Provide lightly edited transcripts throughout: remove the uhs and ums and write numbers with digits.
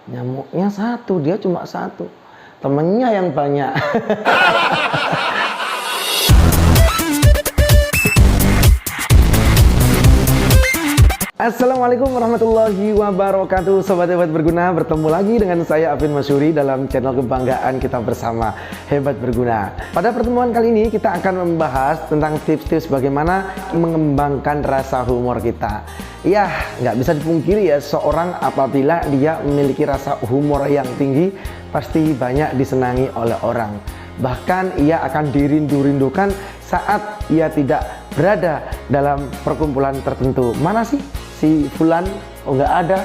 Nyamuknya satu, dia cuma satu. Temennya yang banyak. Assalamualaikum warahmatullahi wabarakatuh. Sobat Hebat Berguna, bertemu lagi dengan saya Afin Masyuri dalam channel kebanggaan kita bersama, Hebat Berguna. Pada pertemuan kali ini kita akan membahas tentang tips-tips bagaimana mengembangkan rasa humor kita. Ya, nggak bisa dipungkiri ya, seorang apabila dia memiliki rasa humor yang tinggi pasti banyak disenangi oleh orang. Bahkan ia akan dirindu-rindukan saat ia tidak berada dalam perkumpulan tertentu. Mana sih si Fulan? Oh, nggak ada.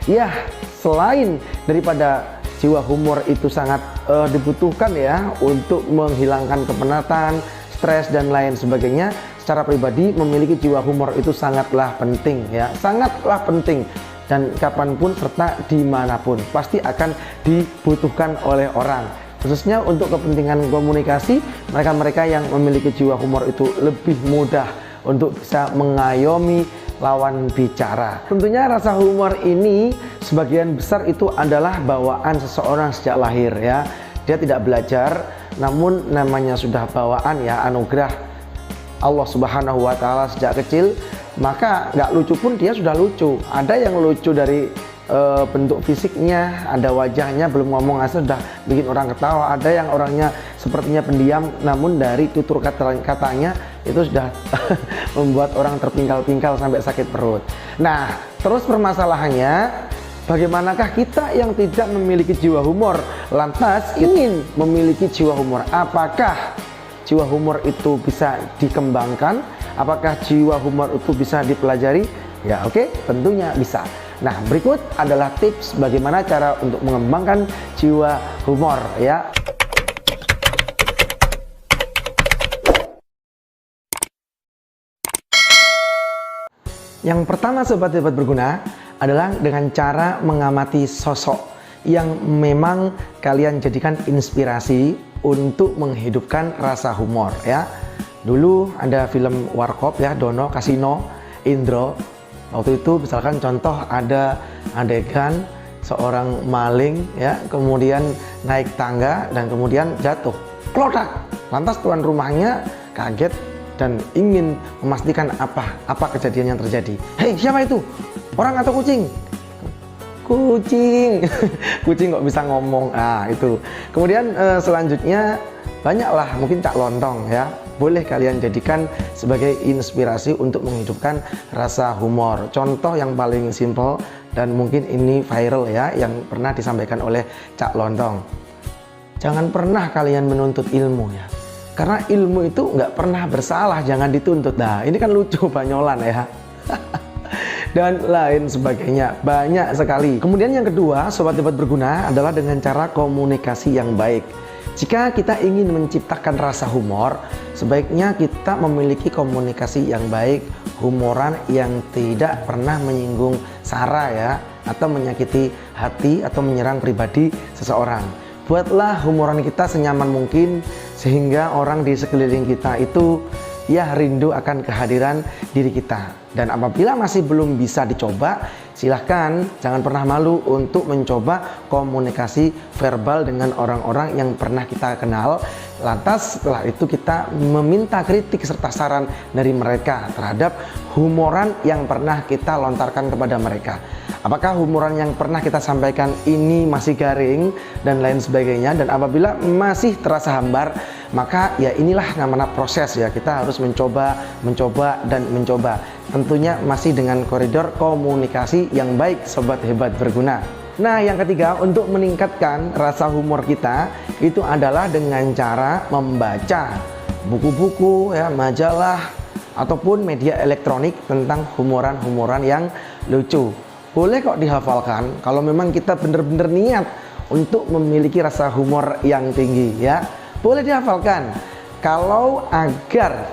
Ya, selain daripada jiwa humor itu sangat dibutuhkan ya untuk menghilangkan kepenatan, stres dan lain sebagainya, secara pribadi memiliki jiwa humor itu sangatlah penting ya, sangatlah penting. Dan kapanpun serta dimanapun pasti akan dibutuhkan oleh orang, khususnya untuk kepentingan komunikasi. Mereka-mereka yang memiliki jiwa humor itu lebih mudah untuk bisa mengayomi lawan bicara. Tentunya rasa humor ini sebagian besar itu adalah bawaan seseorang sejak lahir ya. Dia tidak belajar, namun namanya sudah bawaan ya, anugerah Allah Subhanahu wa Ta'ala sejak kecil. Maka nggak lucu pun dia sudah lucu. Ada yang lucu dari bentuk fisiknya, ada wajahnya, belum ngomong asal sudah bikin orang ketawa. Ada yang orangnya sepertinya pendiam, namun dari tutur katanya itu sudah membuat orang terpingkal-pingkal sampai sakit perut. Nah, terus permasalahannya, bagaimanakah kita yang tidak memiliki jiwa humor lantas ingin memiliki jiwa humor? Apakah jiwa humor itu bisa dikembangkan? Apakah jiwa humor itu bisa dipelajari? Ya, oke, tentunya bisa. Nah, berikut adalah tips bagaimana cara untuk mengembangkan jiwa humor ya. Yang pertama Sobat Hebat Berguna adalah dengan cara mengamati sosok yang memang kalian jadikan inspirasi untuk menghidupkan rasa humor ya. Dulu ada film Warkop ya, Dono, Kasino, Indro. Waktu itu misalkan contoh ada adegan seorang maling ya, kemudian naik tangga dan kemudian jatuh, klodak. Lantas tuan rumahnya kaget dan ingin memastikan apa kejadian yang terjadi. Hei, siapa itu? Orang atau kucing? Kucing. Kucing kok bisa ngomong. Ah, itu. Kemudian selanjutnya banyaklah mungkin Cak Lontong ya. Boleh kalian jadikan sebagai inspirasi untuk menghidupkan rasa humor. Contoh yang paling simple dan mungkin ini viral ya, yang pernah disampaikan oleh Cak Lontong. Jangan pernah kalian menuntut ilmu ya, karena ilmu itu nggak pernah bersalah, jangan dituntut. Nah, ini kan lucu banyolan ya. Dan lain sebagainya, banyak sekali. Kemudian yang kedua Sobat Hebat Berguna adalah dengan cara komunikasi yang baik. Jika kita ingin menciptakan rasa humor, sebaiknya kita memiliki komunikasi yang baik, humoran yang tidak pernah menyinggung sara ya, atau menyakiti hati atau menyerang pribadi seseorang. Buatlah humoran kita senyaman mungkin sehingga orang di sekeliling kita itu ya rindu akan kehadiran diri kita. Dan apabila masih belum bisa dicoba, silahkan jangan pernah malu untuk mencoba komunikasi verbal dengan orang-orang yang pernah kita kenal. Lantas setelah itu kita meminta kritik serta saran dari mereka terhadap humoran yang pernah kita lontarkan kepada mereka. Apakah humoran yang pernah kita sampaikan ini masih garing dan lain sebagainya, dan apabila masih terasa hambar, maka ya inilah namanya proses ya, kita harus mencoba dan mencoba. Tentunya masih dengan koridor komunikasi yang baik Sobat Hebat Berguna. Nah, yang ketiga untuk meningkatkan rasa humor kita itu adalah dengan cara membaca buku-buku ya, majalah ataupun media elektronik tentang humoran-humoran yang lucu. Boleh kok dihafalkan kalau memang kita benar-benar niat untuk memiliki rasa humor yang tinggi ya. Boleh dihafalkan. Kalau agar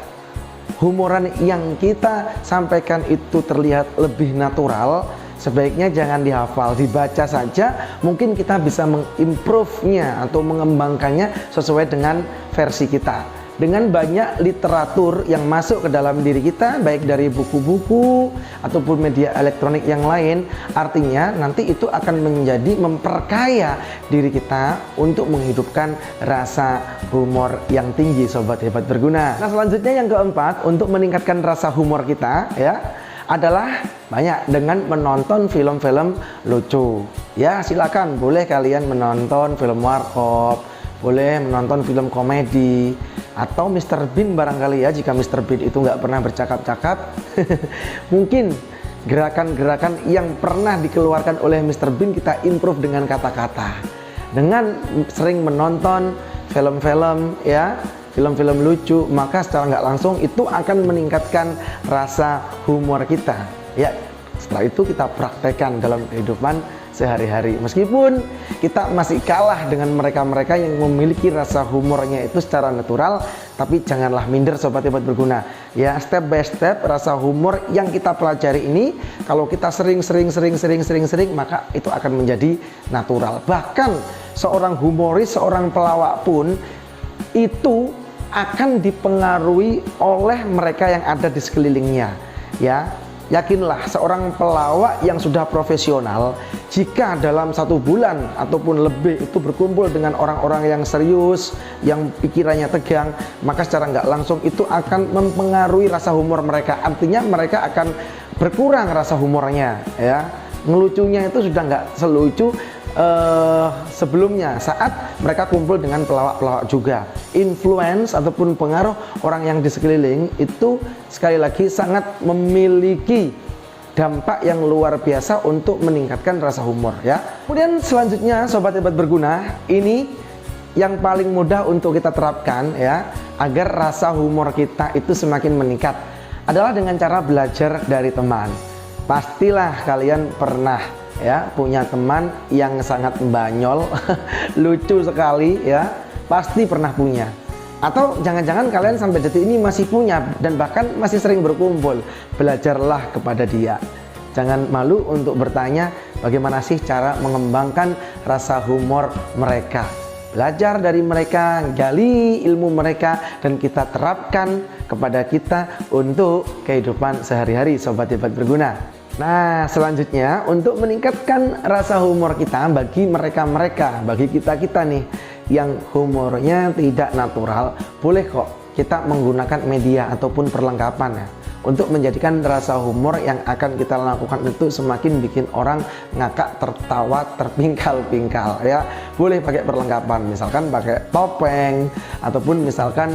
humoran yang kita sampaikan itu terlihat lebih natural, sebaiknya jangan dihafal, dibaca saja. Mungkin kita bisa mengimprove-nya atau mengembangkannya sesuai dengan versi kita. dengan banyak literatur yang masuk ke dalam diri kita, baik dari buku-buku ataupun media elektronik yang lain. Artinya nanti itu akan menjadi memperkaya diri kita untuk menghidupkan rasa humor yang tinggi, Sobat Hebat Berguna. Nah, selanjutnya yang keempat, untuk meningkatkan rasa humor kita ya, adalah banyak dengan menonton film-film lucu. Ya, silakan boleh kalian menonton film warkop, boleh menonton film komedi, atau Mr. Bean barangkali ya, jika Mr. Bean itu nggak pernah bercakap-cakap. Mungkin gerakan-gerakan yang pernah dikeluarkan oleh Mr. Bean kita improve dengan kata-kata. Dengan sering menonton film-film ya, film-film lucu, maka secara nggak langsung itu akan meningkatkan rasa humor kita. Ya, setelah itu kita praktekkan dalam kehidupan sehari-hari. Meskipun kita masih kalah dengan mereka-mereka yang memiliki rasa humornya itu secara natural, tapi janganlah minder, Sobat Hebat Berguna. Ya, step by step rasa humor yang kita pelajari ini, kalau kita sering, maka itu akan menjadi natural. Bahkan seorang humoris, seorang pelawak pun itu akan dipengaruhi oleh mereka yang ada di sekelilingnya. Ya, yakinlah seorang pelawak yang sudah profesional, jika dalam 1 bulan ataupun lebih itu berkumpul dengan orang-orang yang serius, yang pikirannya tegang, maka secara nggak langsung itu akan mempengaruhi rasa humor mereka. Artinya mereka akan berkurang rasa humornya. Ya, ngelucunya itu sudah nggak selucu sebelumnya saat mereka kumpul dengan pelawak-pelawak juga. Influence ataupun pengaruh orang yang di sekeliling itu sekali lagi sangat memiliki dampak yang luar biasa untuk meningkatkan rasa humor ya. Kemudian selanjutnya, Sobat Hebat Berguna, ini yang paling mudah untuk kita terapkan ya, agar rasa humor kita itu semakin meningkat, adalah dengan cara belajar dari teman. Pastilah kalian pernah ya punya teman yang sangat banyol, lucu sekali ya, pasti pernah punya. Atau jangan-jangan kalian sampai detik ini masih punya dan bahkan masih sering berkumpul. Belajarlah kepada dia. Jangan malu untuk bertanya bagaimana sih cara mengembangkan rasa humor mereka. Belajar dari mereka, gali ilmu mereka, dan kita terapkan kepada kita untuk kehidupan sehari-hari, Sobat Hebat Berguna. Nah, selanjutnya untuk meningkatkan rasa humor kita bagi mereka-mereka, bagi kita-kita nih yang humornya tidak natural, boleh kok kita menggunakan media ataupun perlengkapan ya, untuk menjadikan rasa humor yang akan kita lakukan itu semakin bikin orang ngakak, tertawa, terpingkal-pingkal ya. Boleh pakai perlengkapan, misalkan pakai topeng, ataupun misalkan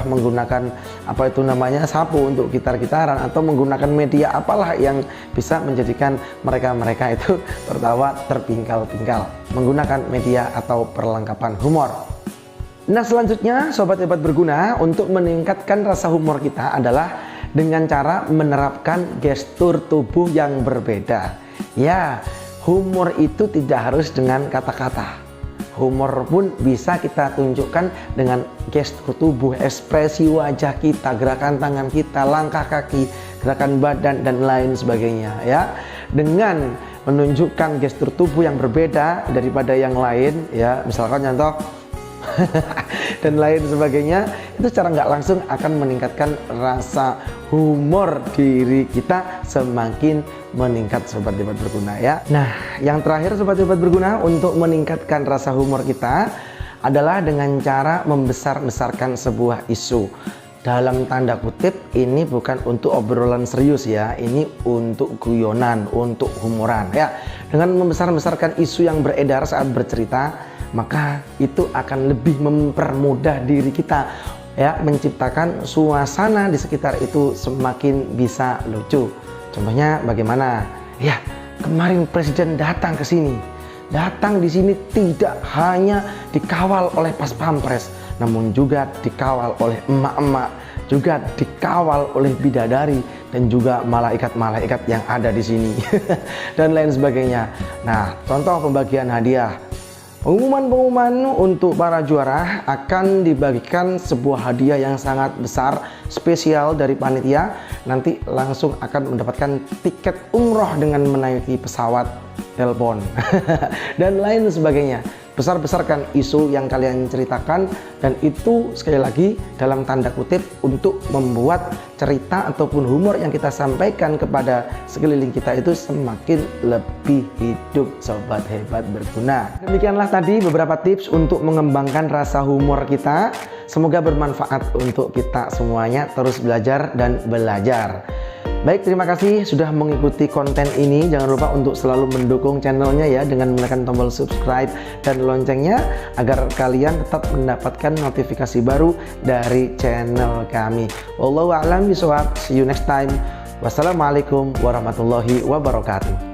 menggunakan apa itu namanya, sapu untuk gitar-gitaran, atau menggunakan media apalah yang bisa menjadikan mereka-mereka itu tertawa, terpingkal-pingkal, menggunakan media atau perlengkapan humor. Nah, selanjutnya Sobat Hebat Berguna, untuk meningkatkan rasa humor kita adalah dengan cara menerapkan gestur tubuh yang berbeda. Ya, humor itu tidak harus dengan kata-kata. Humor pun bisa kita tunjukkan dengan gestur tubuh, ekspresi wajah kita, gerakan tangan kita, langkah kaki, gerakan badan, dan lain sebagainya ya. Dengan menunjukkan gestur tubuh yang berbeda daripada yang lain ya, misalkan contoh dan lain sebagainya, itu secara nggak langsung akan meningkatkan rasa humor diri kita semakin meningkat, Sobat Hebat Berguna ya. Nah, yang terakhir Sobat Hebat Berguna, untuk meningkatkan rasa humor kita adalah dengan cara membesar-besarkan sebuah isu. Dalam tanda kutip, ini bukan untuk obrolan serius ya, ini untuk guyonan, untuk humoran ya. Dengan membesar-besarkan isu yang beredar saat bercerita, maka itu akan lebih mempermudah diri kita ya, menciptakan suasana di sekitar itu semakin bisa lucu. Contohnya bagaimana? Ya, kemarin presiden datang ke sini. Datang di sini tidak hanya dikawal oleh pas pampres, namun juga dikawal oleh emak-emak, juga dikawal oleh bidadari, dan juga malaikat-malaikat yang ada di sini dan lain sebagainya. Nah, contoh pembagian hadiah. Pengumuman untuk para juara akan dibagikan sebuah hadiah yang sangat besar, spesial dari panitia. Nanti langsung akan mendapatkan tiket umroh dengan menaiki pesawat telepon dan lain sebagainya. besar-besarkan isu yang kalian ceritakan, dan itu sekali lagi dalam tanda kutip untuk membuat cerita ataupun humor yang kita sampaikan kepada sekeliling kita itu semakin lebih hidup, sobat hebat berguna. Demikianlah tadi beberapa tips untuk mengembangkan rasa humor kita. Semoga bermanfaat untuk kita semuanya, terus belajar dan belajar. Baik, terima kasih sudah mengikuti konten ini. Jangan lupa untuk selalu mendukung channelnya ya dengan menekan tombol subscribe dan loncengnya agar kalian tetap mendapatkan notifikasi baru dari channel kami. Wallahu a'lam bishawab. See you next time. Wassalamualaikum warahmatullahi wabarakatuh.